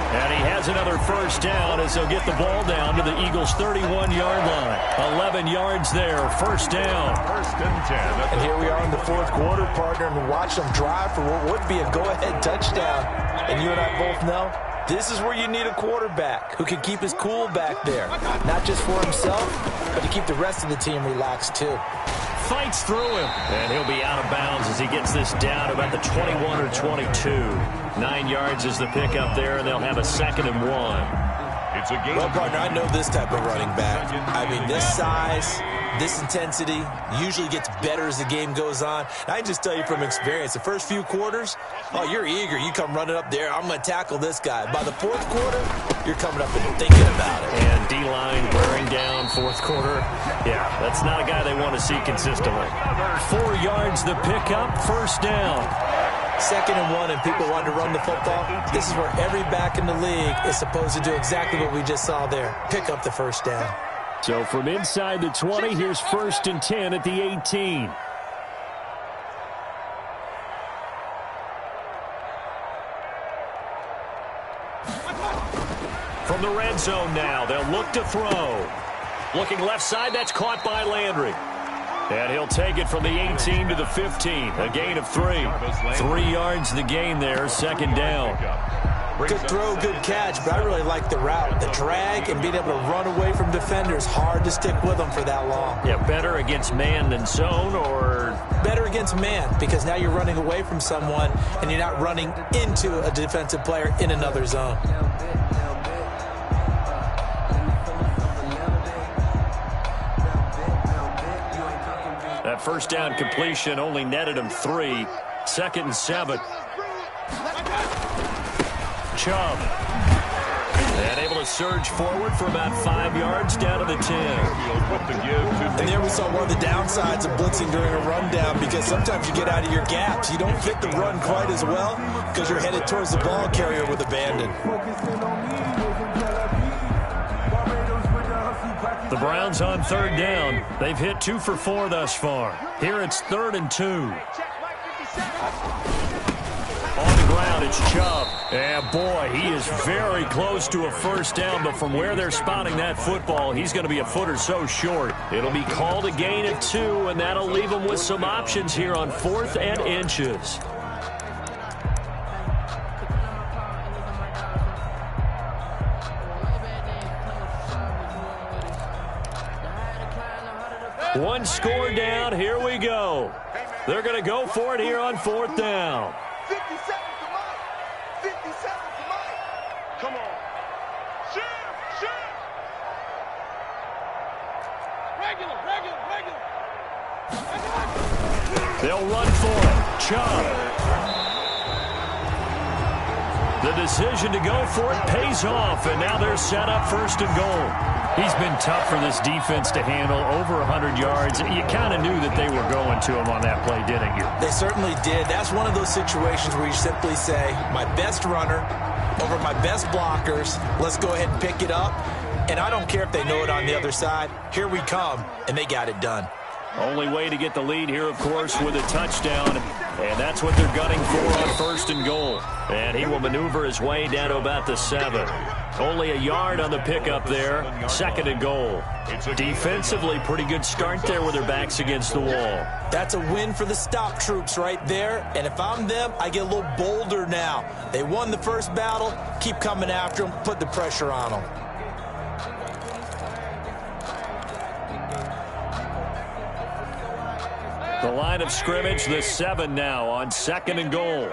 And he has another first down as he'll get the ball down to the Eagles' 31-yard line. 11 yards there, first down. 1st and 10. And here we are in the 4th quarter, partner, and watch them drive for what would be a go-ahead touchdown. And you and I both know this is where you need a quarterback who can keep his cool back there. Not just for himself, but to keep the rest of the team relaxed too. Fights through him, and he'll be out of bounds as he gets this down about the 21 or 22. 9 yards is the pickup there, and they'll have a 2nd and 1. It's a game. Well, partner, I know this type of running back. I mean, this size, this intensity usually gets better as the game goes on. And I can just tell you from experience, the first few quarters, oh, you're eager. You come running up there, I'm going to tackle this guy. By the 4th quarter, you're coming up and thinking about it. And D-line wearing down 4th quarter. Yeah, that's not a guy they want to see consistently. 4 yards the pickup, first down. 2nd and 1, and people want to run the football. This is where every back in the league is supposed to do exactly what we just saw there. Pick up the first down. So from inside the 20, here's 1st and 10 at the 18. From the red zone now, they'll look to throw. Looking left side, that's caught by Landry. And he'll take it from the 18 to the 15. A gain of 3. 3 yards the gain there, 2nd down. Good throw, good catch, but I really like the route. The drag and being able to run away from defenders, hard to stick with them for that long. Yeah, better against man than zone, or? Better against man, because now you're running away from someone and you're not running into a defensive player in another zone. That first down completion only netted him 3. 2nd and 7. Chubb. And able to surge forward for about 5 yards down to the 10. And there we saw one of the downsides of blitzing during a rundown, because sometimes you get out of your gaps. You don't fit the run quite as well because you're headed towards the ball carrier with abandon. The Browns on 3rd down. They've hit 2 for 4 thus far. Here it's 3rd and 2. On the ground, it's Chubb. And boy, he is very close to a first down, but from where they're spotting that football, he's going to be a foot or so short. It'll be called a gain of 2, and that'll leave him with some options here on 4th and inches. One score down. Here we go. They're going to go for it here on 4th down. 57 for Mike. 57 for Mike. Come on. Shoot. Regular. They'll run for it. Chubb. The decision to go for it pays off, and now they're set up 1st and goal. He's been tough for this defense to handle, over 100 yards. You kind of knew that they were going to him on that play, didn't you? They certainly did. That's one of those situations where you simply say, my best runner over my best blockers, let's go ahead and pick it up. And I don't care if they know it on the other side. Here we come, and they got it done. Only way to get the lead here, of course, with a touchdown. And that's what they're gunning for on 1st and goal. And he will maneuver his way down to about the 7. Only a yard on the pickup there. 2nd and goal. Defensively, pretty good start there with their backs against the wall. That's a win for the stop troops right there. And if I'm them, I get a little bolder now. They won the first battle. Keep coming after them. Put the pressure on them. The line of scrimmage, the 7 now on 2nd and goal.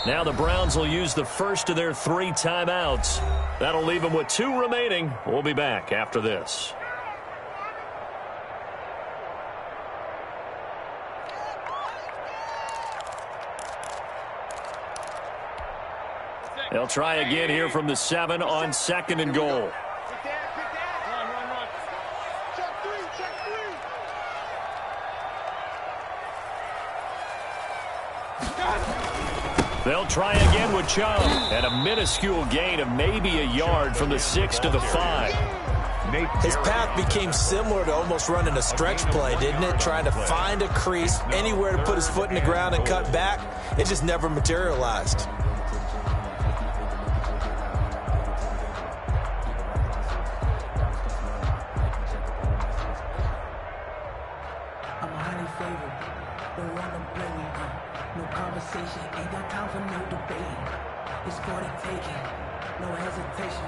Now the Browns will use the first of their 3 timeouts. That'll leave them with 2 remaining. We'll be back after this. They'll try again here from the 7 on 2nd and goal. They'll try again with Chubb, and a minuscule gain of maybe a yard from the 6 to the 5. His path became similar to almost running a stretch play, didn't it? Trying to find a crease, anywhere to put his foot in the ground and cut back. It just never materialized. I'm highly favored. Don't want to play me. No conversation. Ain't got time for no debate. It's for the taking. No hesitation.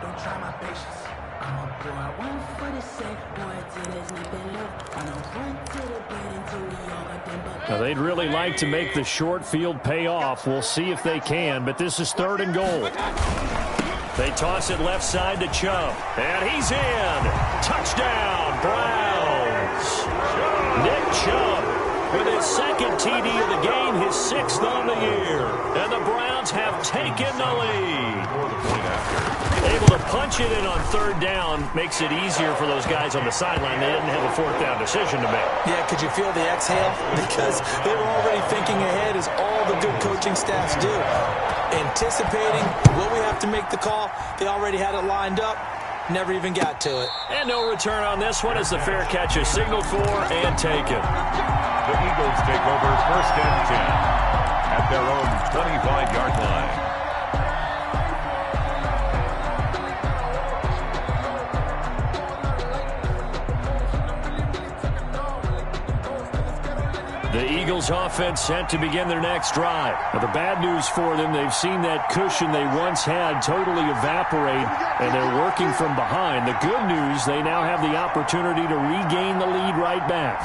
Don't try my patience. I'm a boy. 1 for the set. Boy, till there's nothing left. I don't run to the bed until we all got them. Now, they'd really like to make the short field pay off. We'll see if they can, but this is 3rd and goal. They toss it left side to Chubb, and he's in. Touchdown, Browns. Nick Chubb with his 2nd TD of the game, his 6th on the year. And the Browns have taken the lead. Able to punch it in on 3rd down makes it easier for those guys on the sideline. They didn't have a 4th down decision to make. Yeah, could you feel the exhale? Because they were already thinking ahead, as all the good coaching staffs do. Anticipating, will we have to make the call? They already had it lined up. Never even got to it. And no return on this one as the fair catch is signaled for and taken. The Eagles take over 1st and 10 at their own 25-yard line. The Eagles offense set to begin their next drive. Now, the bad news for them, they've seen that cushion they once had totally evaporate, and they're working from behind. The good news, they now have the opportunity to regain the lead right back.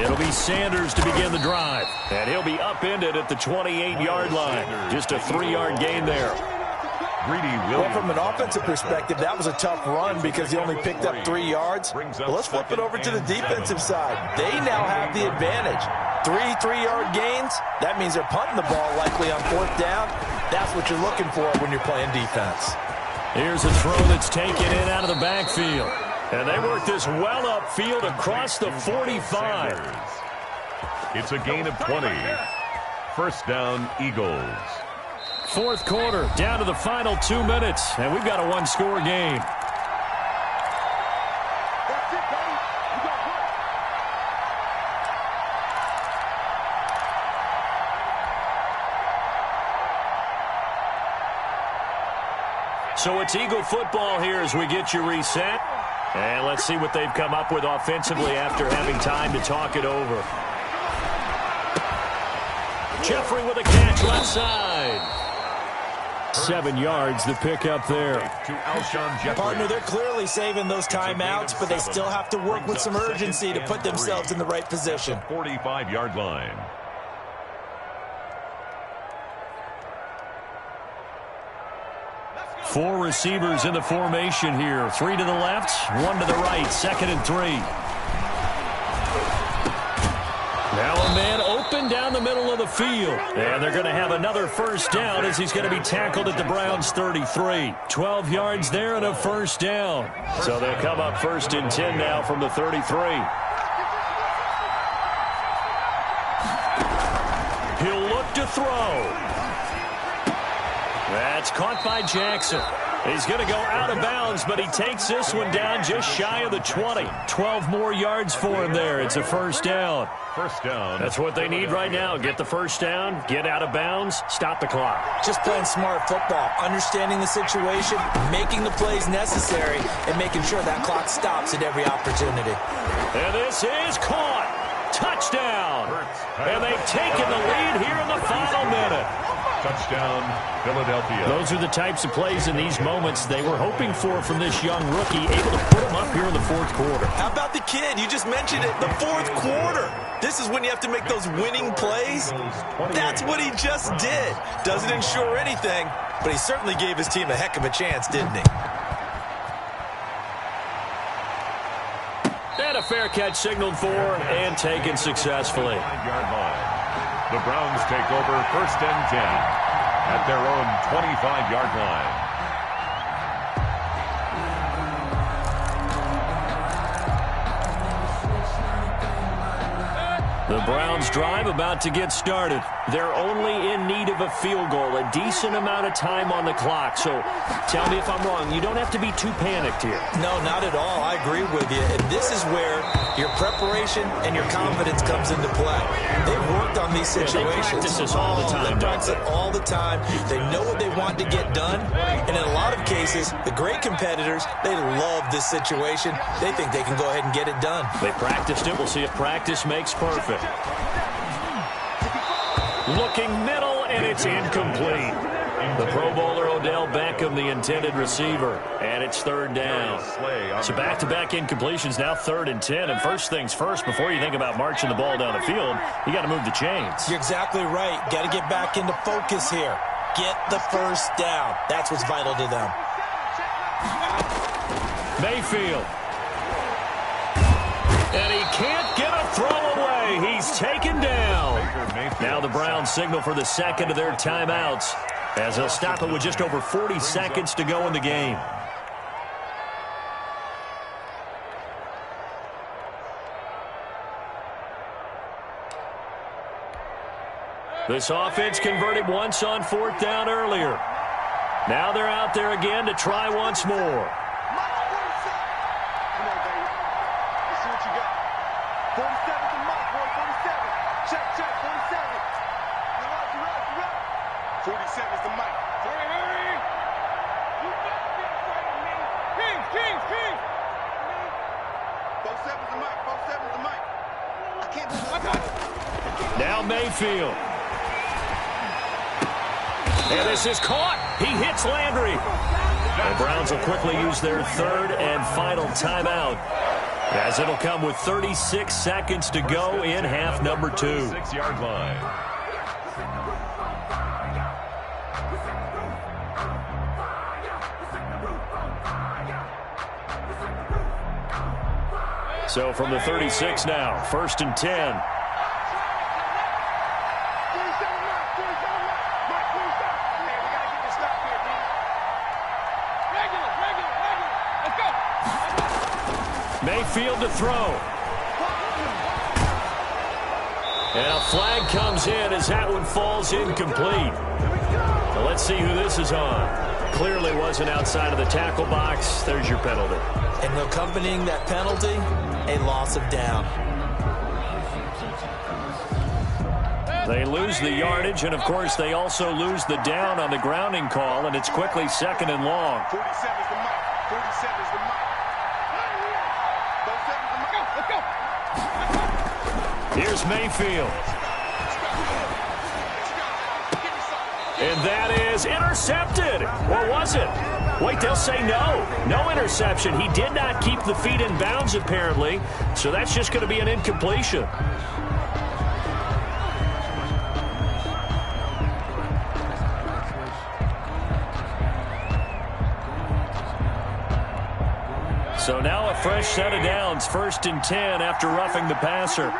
It'll be Sanders to begin the drive, and he'll be upended at the 28-yard line. Just a 3-yard gain there. Well, from an offensive perspective, that was a tough run because he only picked up 3 yards. Well, let's flip it over to the defensive side. They now have the advantage. 3 3-yard gains, that means they're punting the ball likely on 4th down. That's what you're looking for when you're playing defense. Here's a throw that's taken in out of the backfield. And they work this well upfield across the 45. It's a gain of 20. 1st down, Eagles. 4th quarter, down to the final 2 minutes, and we've got a 1-score game. So it's Eagle football here as we get you reset. And let's see what they've come up with offensively after having time to talk it over. Jeffrey with a catch left side. 7 yards the pick up there. Partner, they're clearly saving those timeouts, but they still have to work with some urgency to put themselves in the right position. 45-yard line. Four receivers in the formation here. 3 to the left, 1 to the right. 2nd and 3. Now a man open down the middle of the field. And they're going to have another 1st down as he's going to be tackled at the Browns' 33. 12 yards there and a 1st down. So they'll come up 1st and 10 now from the 33. He'll look to throw. That's caught by Jackson. He's going to go out of bounds, but he takes this one down just shy of the 20. 12 more yards for him there. It's a 1st down. 1st down. That's what they need right now. Get the 1st down, get out of bounds, stop the clock. Just playing smart football, understanding the situation, making the plays necessary, and making sure that clock stops at every opportunity. And this is caught. Touchdown. And they've taken the lead here in the final minute. Touchdown, Philadelphia. Those are the types of plays in these moments they were hoping for from this young rookie, able to put him up here in the 4th quarter. How about the kid? You just mentioned it, the 4th quarter. This is when you have to make those winning plays. That's what he just did. Doesn't ensure anything, but he certainly gave his team a heck of a chance, didn't he? And a fair catch signaled for and taken successfully. The Browns take over 1st and 10 at their own 25-yard line. The Browns drive about to get started. They're only in need of a field goal, a decent amount of time on the clock. So tell me if I'm wrong. You don't have to be too panicked here. No, not at all. I agree with you. And this is where your preparation and your confidence comes into play. They've worked on these situations. They practice this all the time. They practice it all the time. They know what they want to get done. And in a lot of cases, the great competitors, they love this situation. They think they can go ahead and get it done. They practiced it. We'll see if practice makes perfect. Looking middle, and it's incomplete. The Pro Bowler Odell Beckham, the intended receiver, and it's third down. So back-to-back incompletions, now 3rd and 10. And first things first, before you think about marching the ball down the field, you got to move the chains. You're exactly right. Got to get back into focus here. Get the first down. That's what's vital to them. Mayfield. And he can't get a throw away. He's taken down. Now the Browns signal for the second of their timeouts, as they'll stop it with just over 40 seconds to go in the game. This offense converted once on 4th down earlier. Now they're out there again to try once more. Now Mayfield. And this is caught. He hits Landry. The Browns will quickly use their 3rd and final timeout, as it'll come with 36 seconds to go in half number 2. 6-yard line. So from the 36 now, 1st and 10. Mayfield to throw. And a flag comes in as that one falls incomplete. So let's see who this is on. Clearly wasn't outside of the tackle box. There's your penalty. And accompanying that penalty, a loss of down. They lose the yardage, and of course they also lose the down on the grounding call, and it's quickly 2nd and long. 47 is the mic. 47 is the mic. Let's go. Here's Mayfield. And that is intercepted. Or was it? Wait, they'll say no. No interception. He did not keep the feet in bounds, apparently. So that's just going to be an incompletion. So now a fresh set of downs. 1st and 10 after roughing the passer.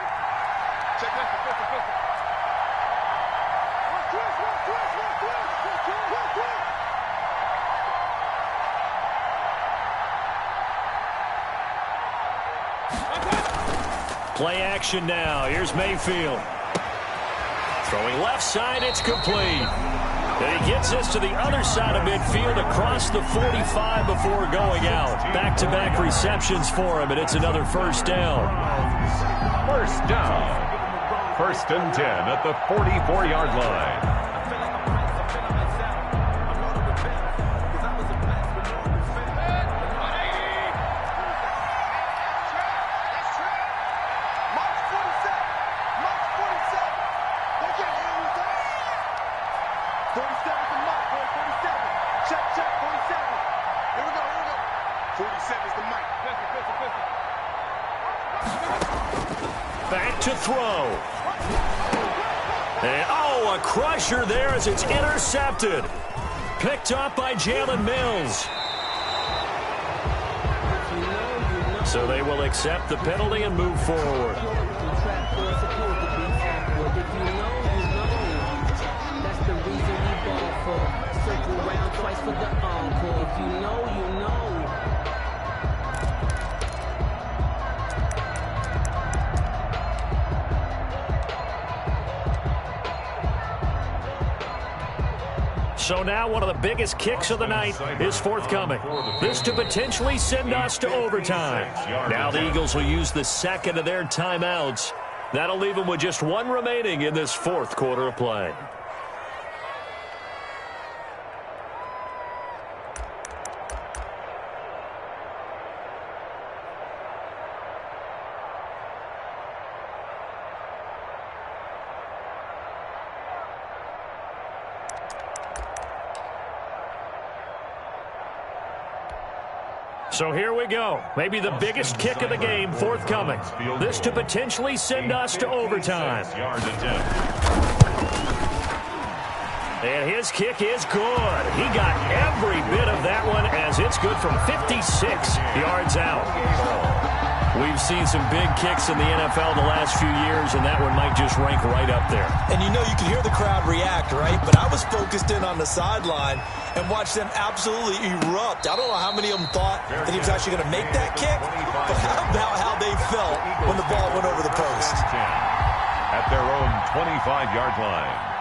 Play action now. Here's Mayfield. Throwing left side, it's complete. And he gets this to the other side of midfield across the 45 before going out. Back-to-back receptions for him, and it's another 1st down. 1st down. 1st and 10 at the 44-yard line. Back to throw. And, a crusher there as it's intercepted. Picked up by Jalen Mills. So they will accept the penalty and move forward. That's the reason we ball ask for the encore. If you know, you know. So now one of the biggest kicks of the night is forthcoming. This to potentially send us to overtime. Now the Eagles will use the second of their timeouts. That'll leave them with just one remaining in this fourth quarter of play. So here we go. Maybe the biggest kick of the game forthcoming. This to potentially send us to overtime. And his kick is good. He got every bit of that one as it's good from 56 yards out. We've seen some big kicks in the NFL the last few years, and that one might just rank right up there. And you know, you can hear the crowd react, right? But I was focused in on the sideline and watched them absolutely erupt. I don't know how many of them thought that he was actually going to make that kick, but how about how they felt when the ball went over the post? At their own 25-yard line.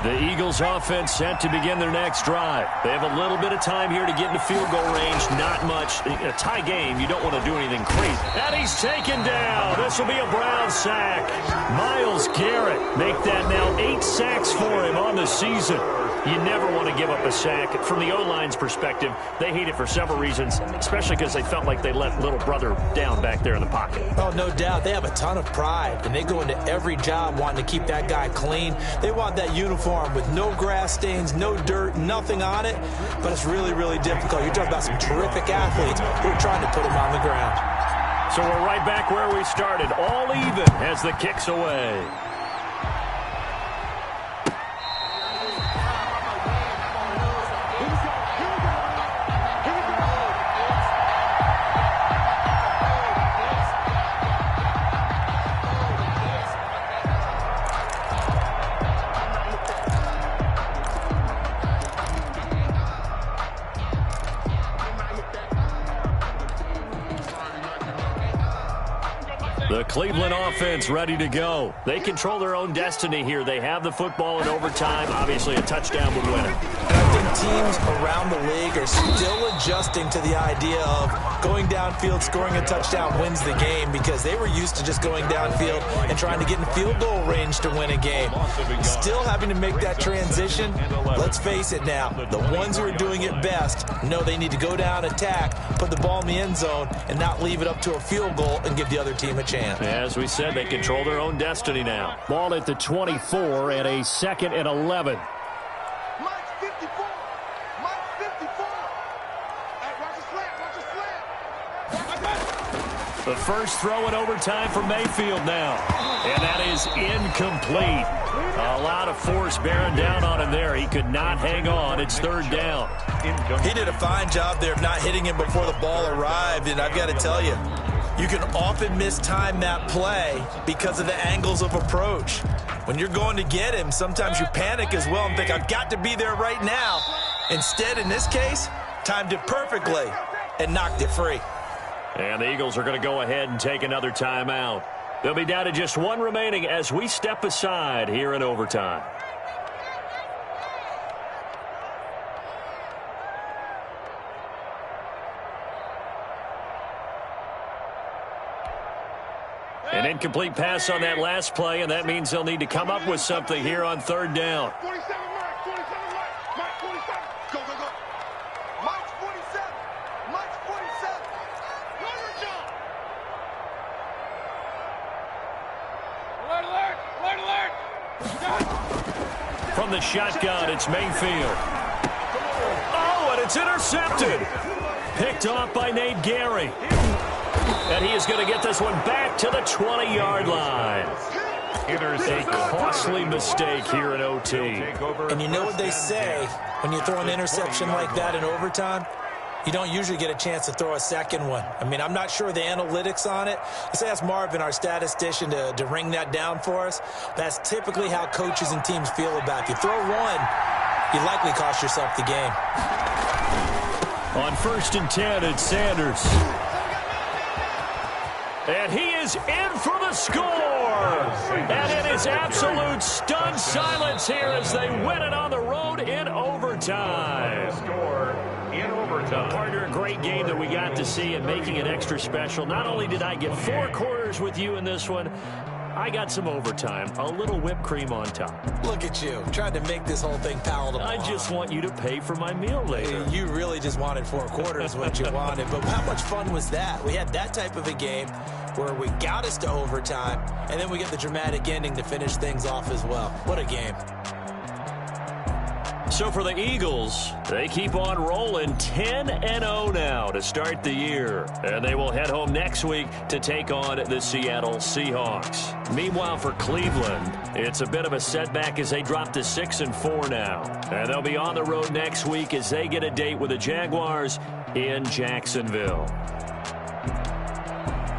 The Eagles offense set to begin their next drive. They have a little bit of time here to get into field goal range. Not much. A tie game, you don't want to do anything crazy. And he's taken down. This will be a Brown sack. Myles Garrett make that now 8 sacks for him on the season. You never want to give up a sack. From the O-line's perspective, they hate it for several reasons, especially because they felt like they let little brother down back there in the pocket. Oh, no doubt. They have a ton of pride, and they go into every job wanting to keep that guy clean. They want that uniform with no grass stains, no dirt, nothing on it, but it's really, really difficult. You're talking about some terrific athletes who are trying to put him on the ground. So we're right back where we started, all even as the kick's away. The Cleveland offense ready to go. They control their own destiny here. They have the football in overtime. Obviously, a touchdown would win it. And I think teams around the league are still adjusting to the idea of going downfield, scoring a touchdown wins the game, because they were used to just going downfield and trying to get in field goal range to win a game. Still having to make that transition. Let's face it now, the ones who are doing it best know they need to go down, attack, put the ball in the end zone, and not leave it up to a field goal and give the other team a chance. As we said, they control their own destiny now. Ball at the 24 and a 2nd and 11. Mike's 54. Mike's 54. Hey, watch the slant. Watch the slant. The first throw in overtime for Mayfield now. And that is incomplete. A lot of force bearing down on him there. He could not hang on. It's 3rd down. He did a fine job there of not hitting him before the ball arrived, and I've got to tell you, you can often mistime that play because of the angles of approach. When you're going to get him, sometimes you panic as well and think, I've got to be there right now. Instead, in this case, timed it perfectly and knocked it free. And the Eagles are going to go ahead and take another timeout. They'll be down to just one remaining as we step aside here in overtime. An incomplete pass on that last play, and that means they'll need to come up with something here on 3rd down. 47, Mike. 47, Mike. Mike, 47. Go, go, go. Mike's 47. Mike's 47. Run your job. Alert, alert. Alert, alert. From the shotgun, it's Mayfield. Oh, and it's intercepted. Picked off by Nate Gary. And he is going to get this one back to the 20-yard line. A costly mistake here in OT. And you know what they say when you throw an interception like that in overtime? You don't usually get a chance to throw a second one. I mean, I'm not sure the analytics on it. Let's ask Marvin, our statistician, to ring that down for us. That's typically how coaches and teams feel about you. Throw one, you likely cost yourself the game. On 1st and 10, it's Sanders. And he is in for the score. And it is absolute stunned silence here as they win it on the road in overtime. Partner, a great game that we got to see and making it extra special. Not only did I get 4 quarters with you in this one, I got some overtime, a little whipped cream on top. Look at you, trying to make this whole thing palatable. I just want you to pay for my meal later. You really just wanted 4 quarters, what you wanted. But how much fun was that? We had that type of a game where we got us to overtime, and then we get the dramatic ending to finish things off as well. What a game. So for the Eagles, they keep on rolling 10-0 now to start the year. And they will head home next week to take on the Seattle Seahawks. Meanwhile, for Cleveland, it's a bit of a setback as they drop to 6-4 now. And they'll be on the road next week as they get a date with the Jaguars in Jacksonville.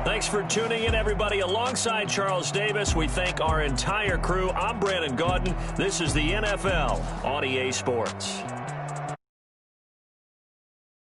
Thanks for tuning in, everybody. Alongside Charles Davis, we thank our entire crew. I'm Brandon Gaudin. This is the NFL on EA Sports.